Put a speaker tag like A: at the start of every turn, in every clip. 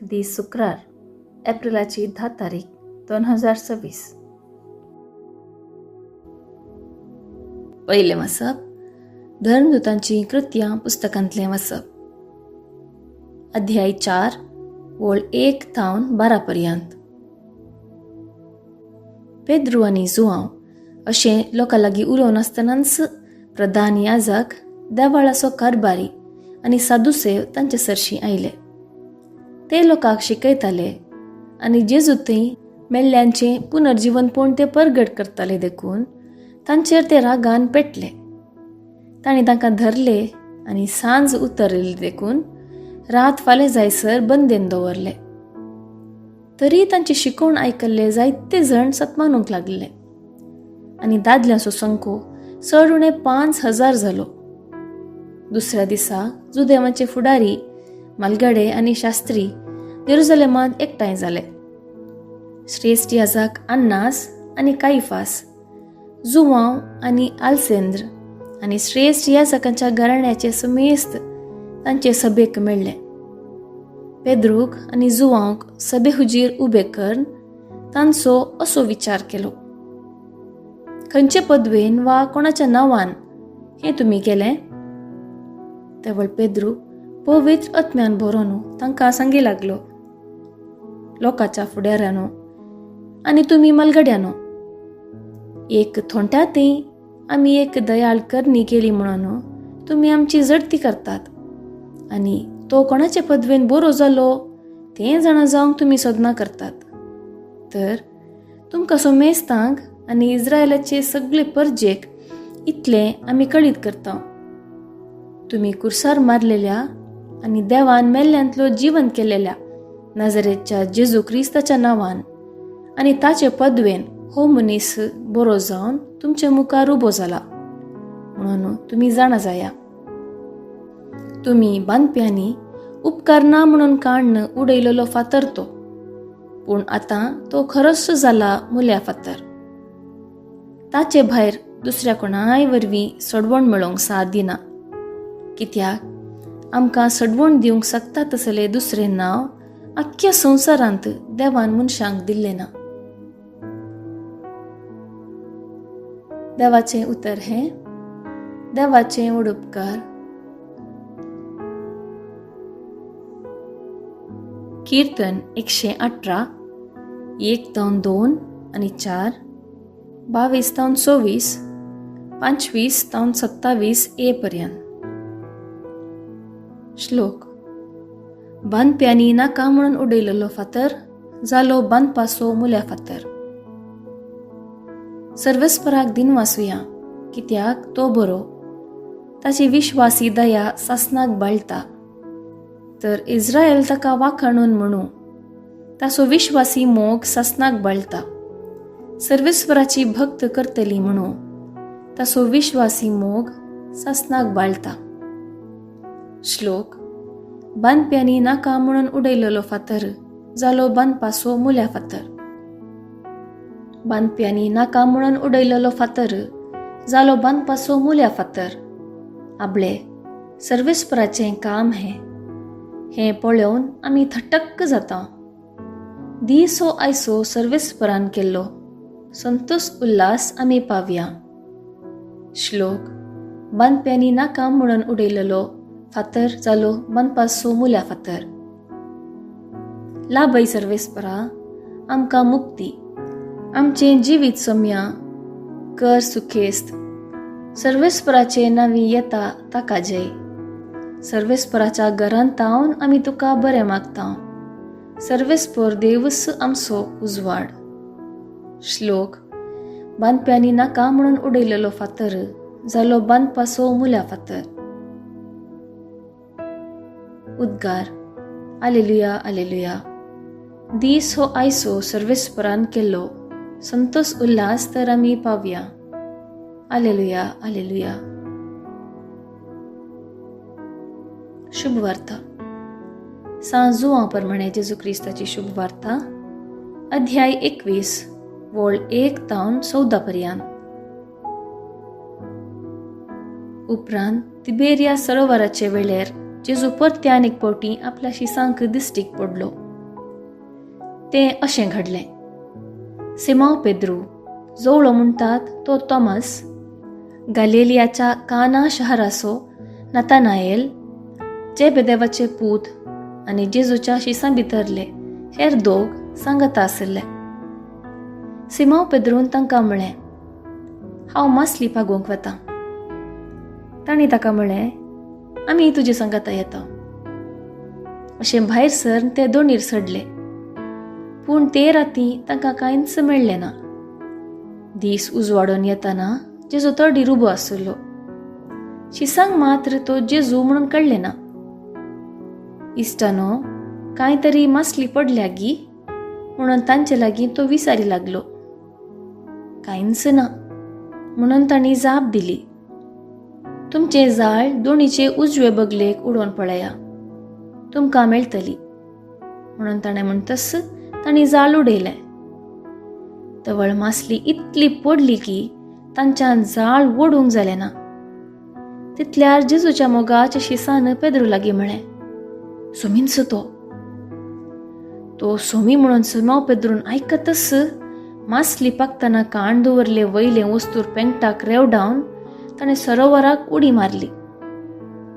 A: दीस शुक्रार एप्रिलाची 10 तारीख 2026. पहिले वचप धर्मदूतांची कृत्यां पुस्तकांतलें वचप. अध्याय 4 वळ 1 तावन 12 पर्यंत. पेद्रू आनी जुआंव अशें लोकां लागीं उलोवन आसतनाच प्रधान याजक, देवाळाचो कारबारी आनी सादुसेव तांचे सरशीं आयले. ते लोकांक शिकयताले आनी जेजू थंय मेल्ल्यांचें पुनर्जीवनपण ते परगट करताले देखून तांचेर ते रागान पेटले. तांणी तांकां धरले आनी सांज उतरलेली देखून रात फालें जायसर बंदेन दवरले. तरी तांची शिकोवण आयकल्ले जायते जण सतमानूंक लागले आनी दादल्यांचो संख्यो चड उणें 5,000 जालो. दुसऱ्या दिसा जुदेवांचे फुडारी, मालगडे आनी शास्त्री येरुशलेमांत एकठांय जाले. श्रेष्ठ याजक अन्नास आनी कायफास, जुआंव आनी आलसेंद्र आनी श्रेष्ठ याजकांच्या घराण्याचे समेस्त तांचे सभेक मेळ्ळे. पेद्रूक आनी जुआंवक सभे हुजीर उबे करून तांचो असो विचार केलो. खंयचे पदवेन वा कोणाच्या नांवान हें तुमी केलें? तेवळ पेद्रू पवित्र आत्म्यान भरोन तांकां सांगी लागलो, लोकांच्या फुडाऱ्यानो आनी तुमी मालगड्यानो, एक थोंट्यातय आमी एक दयाळ करणी केली म्हणून तुमी आमची जडती करतात आनी तो कोणाचे पदवेन बरो जालो तें जाणा जावंक तुमी सदना करतात. तर तुमकां सोमेस्तांक आनी इस्रायलाचे सगळे परजेक इतलें आमी कळीत करता. तुमी कुर्सार मारलेल्या आनी देवान मेल्ल्यांतलो जिवंत केलेल्या नाजरेच्या जेजू क्रिस्ताच्या नांवान आनी ताचे पदवेन हो मनीस बरो जावन तुमचे मुखार उबो जाला म्हणून तुमी जाणा जाया. तुमी बांदप्यांनी उपकार ना म्हणून काण्ण उडयलेलो फातर तो, पूण आतां तो खरोच जाला मुल्या फातर. ताचे भायर दुसऱ्या कोणाय वरवीं सडवण मेळोवंक साद दिना, कित्याक आमकां सडवण दिवंक शकता तसलें दुसरें नांव आख्ख्या संवसारांत देवान मनशांक दिल्लें ना. देवाचें उतर हें, देवाचें व्हड उपकार. कीर्तन 118 1 तावन 2 आनी 4, 22 तावन 24, 25 तावन 27 ए पर्यंत. श्लोक. बांदप्यांनी नाका म्हणून उडयलेलो फातर जालो बांदपाचो मुल्या फातर. सर्वेस्पराक दिन वासुया, कित्याक तो बरो, ताची विश्वासी दया सासनाक बाळटा. तर इस्रायल ताका वाखाणून म्हणू, ताचो विश्वासी मोग सासनाक बाळटा. सर्वेस्पराची भक्त करतली म्हणू, ताचो विश्वासी मोग सासनाक बाळटा. श्लोक. बांदप्यांनी नाका म्हणून उडयलेलो फातर जालो बांदपाचो मुल्या फातर. बांदप्यांनी नाका म्हणून उडयलेलो फातर जालो बांदपाचो मुल्या फातर. आपले सर्वेस्पराचें काम हें पळोवन आमी थट्टक्क जाता. दिसो आयसो सर्वेस्परान केल्लो संतोष उल्हास आमी पावया. श्लोक. बांदप्यांनी नाका म्हणून उडयलेलो फातर जालो बांदपाचो मुल्या फातर. लाभय सर्वेस्परा आमकां मुक्ती, आमचें जिवीत सोम्या कर सुखेस्त. सर्वेस्पराचे नांवी येता ताका जय. सर्वेस्पराच्या घरांत तावन आमी तुका बरें मागता. सर्वेस्पर देवस आमचो उजवाड. श्लोक. बांदप्यांनी नाका म्हणून उडयलेलो फातर जालो बांदपाचो मुल्या फातर. उद्गार. आलेलुया आलेलुया. दीस हो आयसो सर्वेस्परान केल्लो संतोष उल्हास तर आमी पावया. आलेलुया आलेलुया. शुभ वार्ता. सांज जुआंव प्रमाणे जेजू क्रिस्ताची शुभ वार्ता. अध्याय 21 वळ 1 तावन 14 पर्यंत. उपरांत तिबेरिया सरोवराचे वेळेर जेजू परत्यान एक फावटी आपल्या शिसांक दिश्टीक पडलो. तें अशें घडलें. सिमॉन पेद्रू, जोवळो म्हणटात तो तॉमस, गलिलियाच्या काना शहराचो नतानाएल, जेबेदेवाचे पूत आनी जेजूच्या शिसां भितरले हेर दोग सांगता आसले. सिमॉन पेद्रून तांकां म्हळें, हांव मासली पागोवंक वतां. तांणी ताका म्हळें, आमी तुजे सांगता येता. अशें भायर सर ते दोणीर सडले. पूण ते राती तांकां कांयच मेळ्ळें ना. दीस उजवाडून येताना जेजू तडीर उबो आसलो. शिसांक मात्र तो जेजू म्हणून कळ्ळें ना. इश्टानो, कांय तरी मासली पडल्या गी म्हणून तांचे लागीं तो विचारी लागलो. कांयच ना म्हणून तांणी जाप दिली. तुमचे जाळ दोणीचे उजवे बगलेक उडोवन पळया, तुमकां मेळटली म्हणून ताणें म्हणटस तांणी जाळ उडयलें. तवळ मासली इतली पडली की तांच्यान जाळ ओडूंक जालें ना. तितल्यार जेजूच्या मोगाच्या शिसान पेद्रू लागीं म्हळें, सोमींच तो सोमी म्हणून सिमॉन पेद्रून आयकतच मासली पाकतना काण दवरले वयले वस्तूर पेंगटाक रेवडावन ताणें सरोवराक उडी मारली.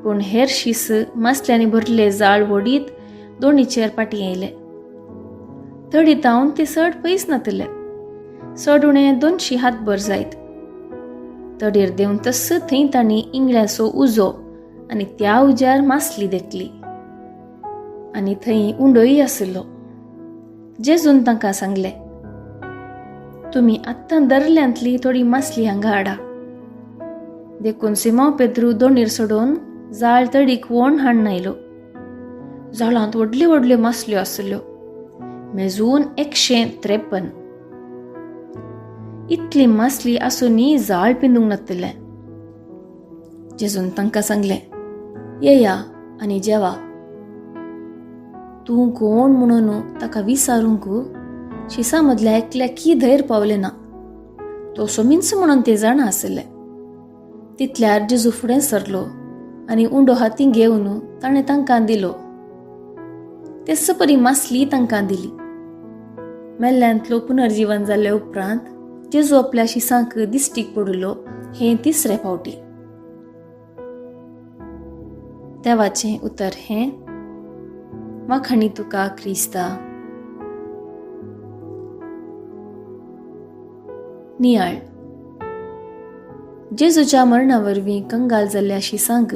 A: पूण हेर शीस मासल्यांनी भरले जाळ वडीत दोणीचेर पाटी येयले. तडीतावन ते चड पयस नातले. चड उणें 200 हातभर जायत. तडीर देवन तस थंय तांणी इंगळ्याचो उजो आनी त्या उज्यार मासली देखली. आनी थंय उंडोय आसलो. जेजून तांकां सांगलें, तुमी आत्तां दर्ल्यांतली थोडी मासली हांगा हाडा. देखून सिमॉन पेद्रू दोणीर सोडून जाळ तडीक वोण हाडून आयलो. जाळांत व्हडल्यो व्हडल्यो मासल्यो आसल्यो, मेजून 153. इतली मासली आसूनय जाळ पिंजूंक नातलें. जेजून तांकां सांगलें, येया आनी जेवा. तूं कोण म्हणून ताका विचारूंक शिसां मदल्या एकल्याकी धैर्य पावलें ना. तो सोमींच म्हणून ते जाणा आसले. तितल्यार जेजू फुडें सरलो आनी उंडो हातीं घेवन ताणें तांकां दिलो. तेच परी मासली तांकां दिली. मेल्ल्यांतलो पुनर्जीवन जाल्ले उपरांत जेजू आपल्या शिसांक दिश्टीक पडलो हें 3रे फावटी. देवाचें उतर हें, वाखाणी तुका क्रिस्ता. नियाळ. जेजूच्या मरणा वरवीं कंगाल जाल्ल्या शिसांक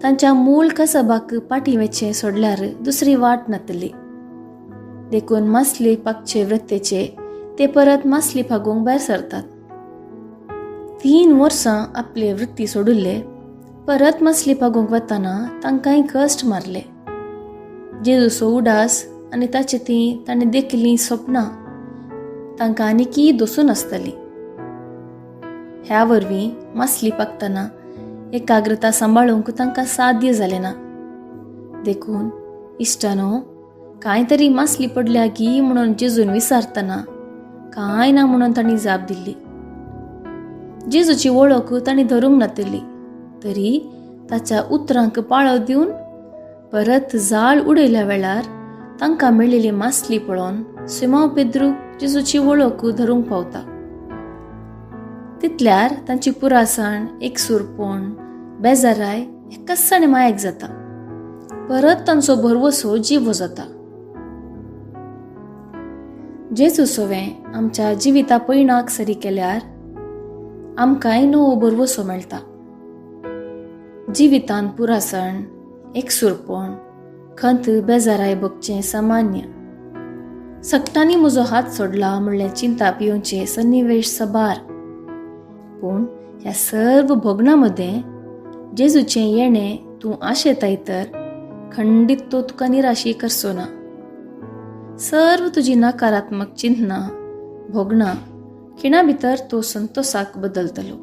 A: तांच्या मूळ कसबाक पाटी वेचें सोडल्यार दुसरी वाट नातली. देखून मासली पागचे वृत्तेचे ते परत मासली पागोवंक भायर सरतात. 3 वर्सां आपले वृत्ती सोडिल्ले परत मासली पागोवंक वतना तांकांय कश्ट मारले. जेजूचो उडास आनी ताचे ती ताणें देखलीं सपनां तांकां आनिकी दोसून आसतली. ह्या वरवीं मासली पागतना एकाग्रता सांबाळूंक तांकां साध्य जालें ना. देखून इश्टानो, कांय तरी मासली पडल्या गी म्हणून जेजून विचारतना कांय ना म्हणून तांणी जाप दिल्ली. जेजूची वळख तांणी धरूंक नातली, तरी ताच्या उतरांक पाळो दिवन परत जाळ उडयल्या वेळार तांकां मेळिल्ली मासली पळोवन सिमॉन पेद्रू जेजूची वळख धरूंक पावता. तितल्यार तांची पुरासाण, एकसूरपण, बेजाराय एकाच साणें मायक जाता. परत तांचो भरवसो जिवो जाता. जेजू सोवें आमच्या जिविता पैणाक सरी केल्यार आमकांय नवो भरवसो मेळटा. जिवितांत पुरासाण, एकसूरपण, खंत, बेजाराय भोगचें सामान्य. सक्तांनी म्हजो हात सोडला म्हणलें चिंता पियोवचे सन्निवेश सबार. पूण ह्या सर्व भोगणा मदें जेजूचें येणें तूं आशेताय तर खंडीत तो तुका निराशी करचो ना. सर्व तुजी नकारात्मक चिंतना, भोगणा खिणा भितर तो संतोषाक बदलतलो.